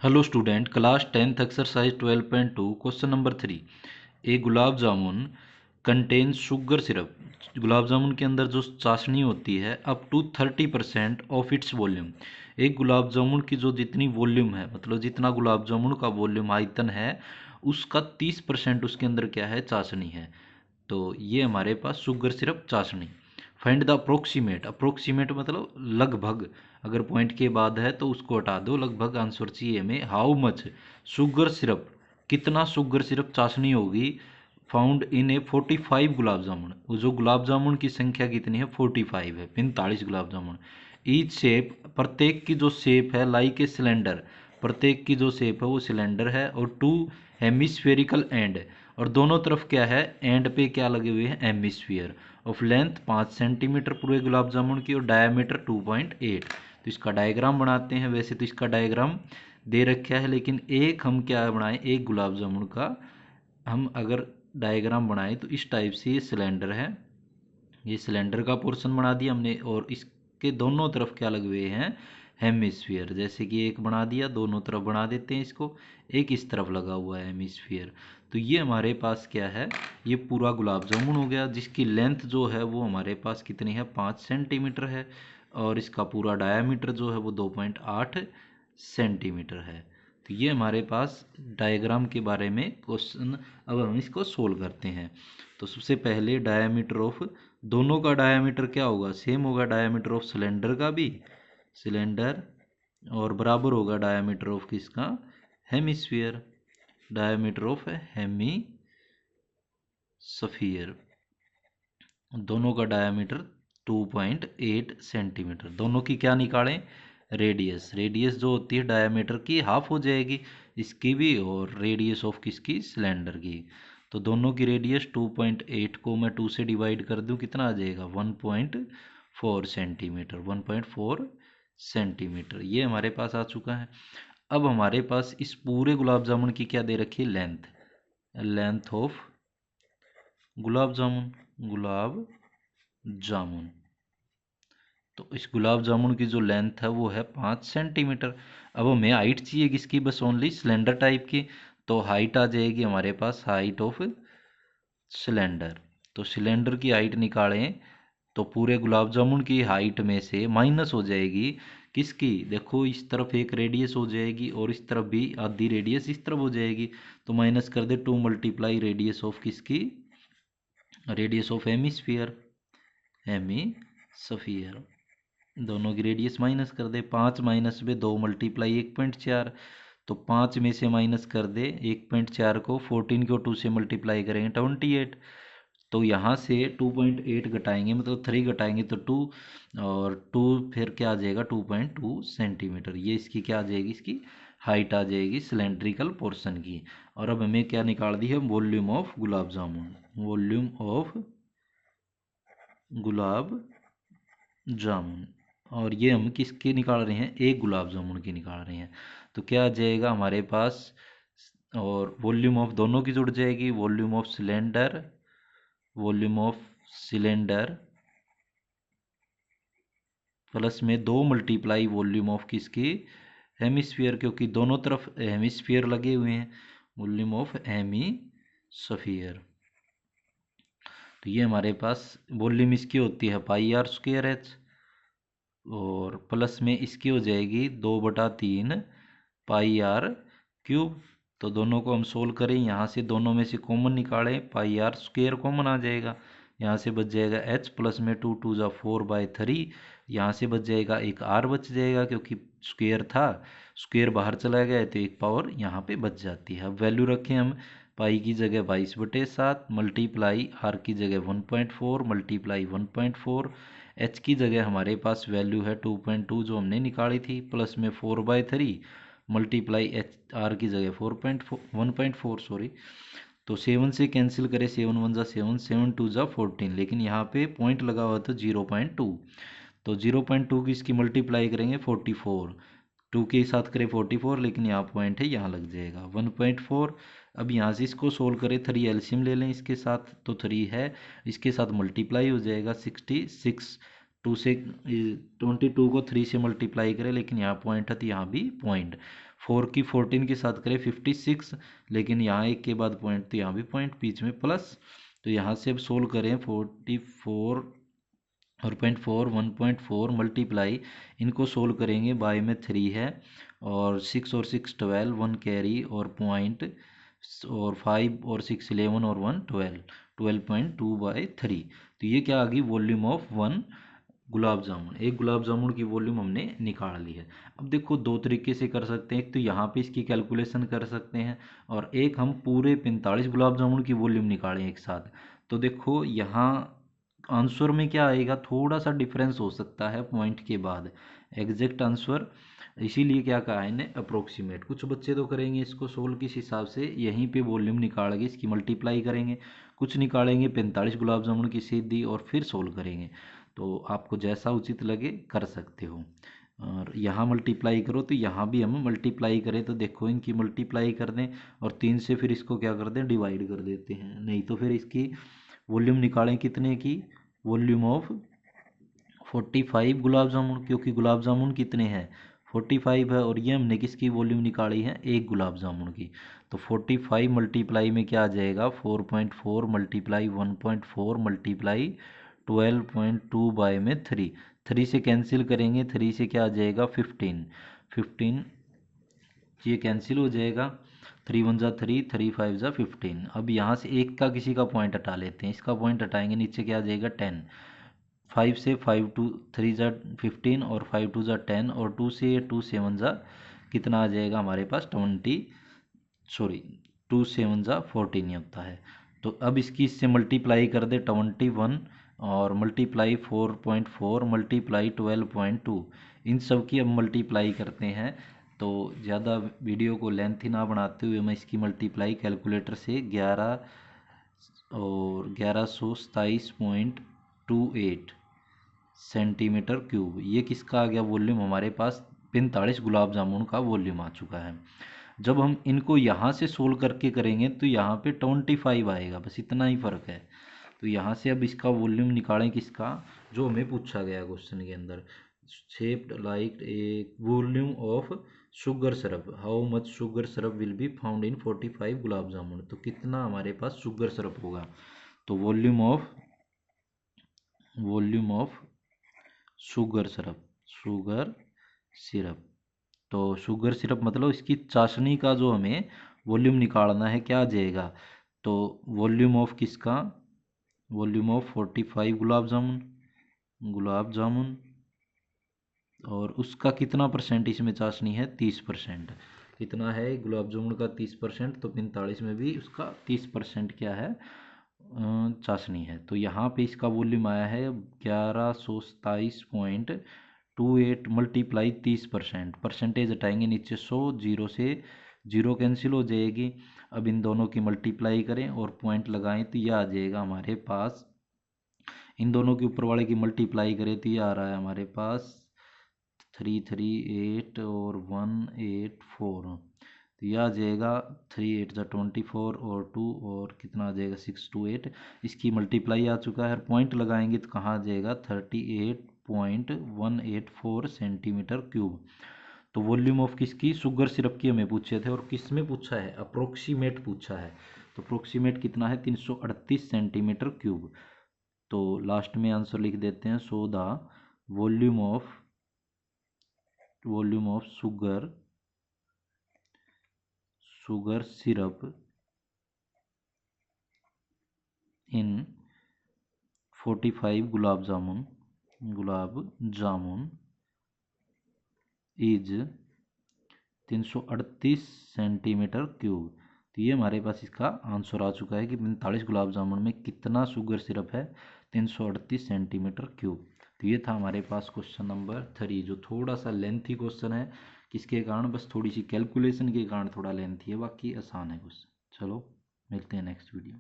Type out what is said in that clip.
Hello student, class 10th exercise 12.2 question number 3। A gulab jamun contain sugar syrup. Gulab jamun के अंदर जो चाशनी होती है up to 30% of its volume. एक गुलाब जामुन की जो जितनी वॉल्यूम है, मतलब जितना गुलाब जामुन का वॉल्यूम आयतन है, उसका 30% उसके अंदर क्या है, चाशनी है। तो ये हमारे पास शुगर सिरप चाशनी। Find the approximate. अप्रोक्सीमेट मतलब लगभग, अगर पॉइंट के बाद है तो उसको हटा दो, लगभग आंसर चाहिए हमें। हाउ मच शुगर सिरप, कितना शुगर सिरप चाशनी होगी फाउंड इन ए 45 गुलाब जामुन। वो जो गुलाब जामुन की संख्या कितनी है, 45 है, 45 गुलाब जामुन। ईच शेप, प्रत्येक की जो शेप है, लाइक ए सिलेंडर, प्रत्येक की जो शेप है वो सिलेंडर है। और टू हेमिस्फेरिकल एंड, और दोनों तरफ क्या है, एंड पे क्या लगे हुए हैं, हेमिस्फीयर। ऑफ लेंथ 5 सेंटीमीटर पूरे गुलाब जामुन की, और डायमीटर 2.8। तो इसका डायग्राम बनाते हैं। वैसे तो इसका डायग्राम दे रखा है, लेकिन एक हम क्या बनाएं, एक गुलाब जामुन का हम अगर डायग्राम बनाएं तो इस टाइप से ये सिलेंडर है, ये सिलेंडर का पोर्शन बना दिया हमने, और इसके दोनों तरफ क्या लगे हुए हैं, हेमिस्फीयर। जैसे कि एक बना दिया, दोनों तरफ बना देते हैं इसको, एक इस तरफ लगा हुआ है हेमिस्फीयर। तो ये हमारे पास क्या है, ये पूरा गुलाब जामुन हो गया, जिसकी लेंथ जो है वो हमारे पास कितनी है, 5 सेंटीमीटर है। और इसका पूरा डायामीटर जो है वो 2.8 सेंटीमीटर है। तो ये हमारे पास डायग्राम के बारे में क्वेश्चन। अब हम इसको सोल्व करते हैं। तो सबसे पहले डायामीटर ऑफ, दोनों का डायामीटर क्या होगा, सेम होगा डायामीटर ऑफ सिलेंडर का भी, सिलेंडर, और बराबर होगा डायामीटर ऑफ किसका, हेमिस्फीयर, डायामीटर ऑफ हेमिस्फीयर। दोनों का डायामीटर 2.8 सेंटीमीटर। दोनों की क्या निकालें, रेडियस। रेडियस जो होती है डायमीटर की हाफ हो जाएगी इसकी भी, और रेडियस ऑफ किसकी, सिलेंडर की। तो दोनों की रेडियस 2.8 को मैं 2 से डिवाइड कर दूं, कितना आ जाएगा, 1.4 सेंटीमीटर। 1.4 सेंटीमीटर ये हमारे पास आ चुका है। अब हमारे पास इस पूरे गुलाब जामुन की क्या दे रखी है, लेंथ। लेंथ ऑफ गुलाब जामुन, गुलाब जामुन। तो इस गुलाब जामुन की जो लेंथ है वो है 5 सेंटीमीटर। अब हमें हाइट चाहिए किसकी, बस ओनली सिलेंडर टाइप की। तो हाइट आ जाएगी हमारे पास, हाइट ऑफ सिलेंडर। तो सिलेंडर की हाइट निकालें तो पूरे गुलाब जामुन की हाइट में से माइनस हो जाएगी किसकी, देखो इस तरफ एक रेडियस हो जाएगी और इस तरफ भी आधी रेडियस इस तरफ हो जाएगी। तो माइनस कर दे 2 मल्टीप्लाई रेडियस ऑफ किसकी, रेडियस ऑफ हेमिस्फीयर, हेमिस्फीयर। दोनों की रेडियस माइनस कर दे, 5 माइनस में 2 मल्टीप्लाई 1.4। तो 5 में से माइनस कर दे 1.4 को, 14 को 2 से मल्टीप्लाई करेंगे 28। तो यहाँ से 2.8 घटाएंगे, मतलब 3 घटाएंगे तो 2, और 2 फिर क्या आ जाएगा, 2.2 सेंटीमीटर। ये इसकी क्या आ जाएगी, इसकी हाइट आ जाएगी सिलेंड्रिकल पोर्शन की। और अब हमें क्या निकाल दी है, volume of gulab jamun, volume of gulab jamun. और ये हम किसके निकाल रहे हैं, एक गुलाब जामुन की निकाल रहे हैं। तो क्या आ जाएगा हमारे पास, और वॉल्यूम ऑफ दोनों की जुड़ जाएगी, volume of cylinder, volume of cylinder plus में 2 मल्टीप्लाई वॉल्यूम ऑफ किसकी, हेमिस्फीयर, क्योंकि दोनों तरफ हेमिस्फीयर लगे हुए हैं, वॉल्यूम ऑफ हेमिस्फीयर। तो ये हमारे पास वॉल्यूम इसकी होती है पाई आर स्क्वायर एच, और प्लस में इसकी हो जाएगी 2/3 पाई आर क्यूब। तो दोनों को हम सोल्व करें, यहाँ से दोनों में से कॉमन निकालें, पाई आर स्क्वायर कॉमन आ जाएगा, यहाँ से बच जाएगा एच, प्लस में 2 2 जा 4/3, यहाँ से बच जाएगा एक आर बच जाएगा, क्योंकि स्क्वायर था, स्क्वायर बाहर चला गया है तो एक पावर यहाँ पे बच जाती है। अब वैल्यू रखें हम, पाई की जगह 22/7 मल्टीप्लाई आर की जगह 1.4 मल्टीप्लाई 1.4, एच की जगह हमारे पास वैल्यू है 2.2 जो हमने निकाली थी, प्लस में 4/3 मल्टीप्लाई एच आर की जगह 4.4 1.4 सॉरी। तो 7 से कैंसिल करें, 7 1 जा 7, 7 2 जा 14, लेकिन यहाँ पे पॉइंट लगा हुआ था 0.2। तो 0.2 की इसकी मल्टीप्लाई करेंगे 44, 2 के साथ करें 44, लेकिन यहाँ पॉइंट है यहाँ लग जाएगा 1.4। अब यहाँ से इसको सोल्व करें, 3 एलसीएम ले लें इसके साथ, तो 3 है, इसके साथ मल्टीप्लाई हो जाएगा 66। 2 से 22 को 3 से मल्टीप्लाई करें, लेकिन यहाँ पॉइंट है तो यहाँ भी पॉइंट 4 की 14 के साथ करें 56, लेकिन यहाँ एक के बाद पॉइंट तो यहाँ भी पॉइंट बीच में प्लस, तो यहाँ से अब सोल्व करें 44 और 0.4 1.4 मल्टीप्लाई, इनको सोल्व करेंगे बाय में 3 है और 6 और 6 12, 1 कैरी और पॉइंट और 5 और 6 11 और 1 12, 12.2/3। तो ये क्या आ गई, वॉल्यूम ऑफ 1 गुलाब जामुन। एक गुलाब जामुन की वॉल्यूम हमने निकाल ली है। अब देखो दो तरीके से कर सकते हैं, एक तो यहाँ पे इसकी कैलकुलेशन कर सकते हैं और एक हम पूरे 45 गुलाब जामुन की वॉल्यूम निकालें एक साथ। तो देखो यहाँ आंसर में क्या आएगा, थोड़ा सा डिफरेंस हो सकता है पॉइंट के बाद, एग्जैक्ट आंसर इसीलिए क्या कहा है इन्हें अप्रोक्सीमेट। कुछ बच्चे तो करेंगे इसको सोल्व किस हिसाब से, यहीं पे वॉल्यूम निकाल के इसकी मल्टीप्लाई करेंगे, कुछ निकालेंगे 45 गुलाब जामुन की सीधी और फिर सोल्व करेंगे। तो आपको जैसा उचित लगे कर सकते हो। और यहाँ मल्टीप्लाई करो तो यहाँ भी हम मल्टीप्लाई करें तो देखो इनकी मल्टीप्लाई कर दें और 3 से फिर इसको क्या कर दें, डिवाइड कर देते हैं, नहीं तो फिर इसकी वॉल्यूम निकालें कितने की, वॉल्यूम ऑफ 45 गुलाब जामुन, क्योंकि गुलाब जामुन कितने हैं 45 है और ये हमने किसकी वॉल्यूम निकाली है, एक गुलाब जामुन की। तो 45 मल्टीप्लाई में क्या आ जाएगा, 4.4 मल्टीप्लाई 1.4 मल्टीप्लाई 12.2 बाय में 3, 3 से कैंसिल करेंगे, 3 से क्या आ जाएगा 15, 15 ये कैंसिल हो जाएगा, 3 1 जा 3, 3 5 जा 15। अब यहाँ से एक का किसी का पॉइंट हटा लेते हैं, इसका पॉइंट हटाएंगे, नीचे क्या आ जाएगा 10, 5 से 5 2 3 जा 15 और 5 2 जा 10 और 2 से 2 7 जा कितना आ जाएगा हमारे पास 20, सॉरी 2 7 जा 14 ये होता है। तो अब इसकी इससे मल्टीप्लाई कर दे 21 और मल्टीप्लाई 4.4 मल्टीप्लाई 12.2, इन सब की अब मल्टीप्लाई करते हैं। तो ज़्यादा वीडियो को लेंथी ना बनाते हुए मैं इसकी मल्टीप्लाई कैलकुलेटर से 11 और 1127.28 सेंटीमीटर क्यूब, ये किसका आ गया वॉल्यूम, हमारे पास 45 गुलाब जामुन का वॉल्यूम आ चुका है। जब हम इनको यहाँ से सोल्व करके करेंगे तो यहाँ पे 25 आएगा, बस इतना ही फ़र्क है। तो यहाँ से अब इसका वॉल्यूम निकालें किसका, जो हमें पूछा गया क्वेश्चन के अंदर, shaped like a volume of sugar syrup, how much sugar syrup will be found in 45 gulab jamun. तो कितना हमारे पास शुगर सिरप होगा, तो वॉल्यूम ऑफ शुगर सिरप, तो शुगर सिरप मतलब इसकी चाशनी का जो हमें वॉल्यूम निकालना है क्या आ जाएगा, तो वॉल्यूम ऑफ किसका, वॉल्यूम ऑफ 45 गुलाब जामुन और उसका कितना परसेंट इसमें चाशनी है, 30%। कितना है गुलाब जामुन का 30%, तो 45 में भी उसका 30% क्या है चाशनी है। तो यहाँ पे इसका वॉल्यूम आया है 1127.28 मल्टीप्लाई 30%, परसेंटेज हटाएंगे नीचे 100, जीरो से जीरो कैंसिल हो जाएगी। अब इन दोनों की मल्टीप्लाई करें और पॉइंट लगाएं तो यह आ जाएगा हमारे पास, इन दोनों के ऊपर वाले की मल्टीप्लाई करें तो ये आ रहा है हमारे पास 338 और 184, तो यह आ जाएगा 3 8 जा 24 और 2 और कितना आ जाएगा 628, इसकी मल्टीप्लाई आ चुका है, पॉइंट लगाएंगे तो कहाँ आ जाएगा 38.184 सेंटीमीटर क्यूब। तो वॉल्यूम ऑफ किसकी, शुगर सिरप की हमें पूछे थे और किस में पूछा है, अप्रोक्सीमेट पूछा है। तो अप्रोक्सीमेट कितना है 338 सेंटीमीटर क्यूब। तो लास्ट में आंसर लिख देते हैं, so the volume of sugar syrup in 45 gulab jamun is 338 centimetre cube. तो ये हमारे पास इसका आंसर आ चुका है कि 45 गुलाब जामुन में कितना शुगर सिरप है, 338 सेंटीमीटर क्यूब। तो ये था हमारे पास क्वेश्चन नंबर 3, जो थोड़ा सा लेंथी क्वेश्चन है, किसके कारण, बस थोड़ी सी कैलकुलेशन के कारण थोड़ा लेंथी है, बाकी आसान है क्वेश्चन। चलो मिलते हैं नेक्स्ट वीडियो।